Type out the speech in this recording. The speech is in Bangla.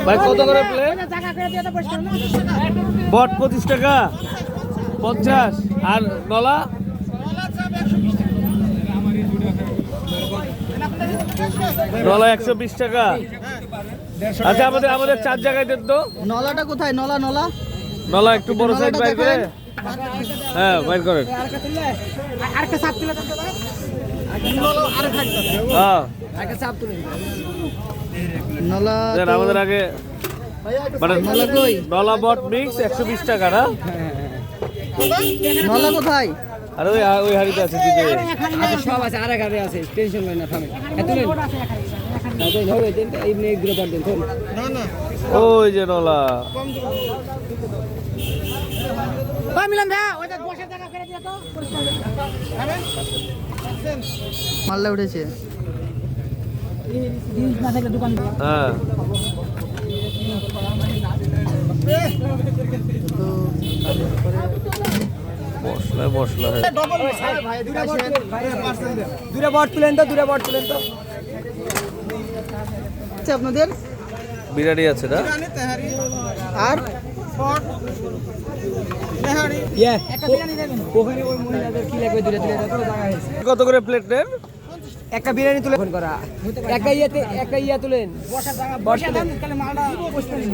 ভাই কত করে প্লেট? বট 25 টাকা 50 আর নলা নলা 120 টাকা। আচ্ছা আমাদের আমাদের 4 জায়গায় দেন তো। নলাটা কোথায়? নলা নলা নলা একটু বড় সাইজ বাইর করে। হ্যাঁ বাইর করেন। হ্যাঁ নলা দেন আমাদের আগে মানে নলা বট মিক্স 120 টাকা না? নলা কোথায়? আর ওই ওই হাড়িতে আছে দিদি। আচ্ছা সব আছে, আরেক হাড়ি আছে, টেনশন করেন না, থামেন। এতদিন তাই হবে দেন তো, এই নিয়ে এগুলো পার দেন কোন না ওই যে নলা ভাই মিলন ভাই ওইটা বসে টাকা করে দিও তো। মালটা উঠেছে। জিনিস না থাকলে দোকান দিও। হ্যাঁ মশলা মশলা দূরে বট তুলেন তো, দূরে বট তুলেন তো। আচ্ছা আপনাদের বিরিয়ানি আছে না? আর একটা বিরিয়ানি দেবেন। ওখানে ওই মহিলাদের কি লাগবে, দূরে তুলে দাও তো, জায়গা হয়েছে। কত করে প্লেট নেন? একটা বিরিয়ানি তুলে ফোন করা, একটা ইয়া তুলেন, বসার জায়গা বসে দেন তাহলে মালটা বসতে নিন।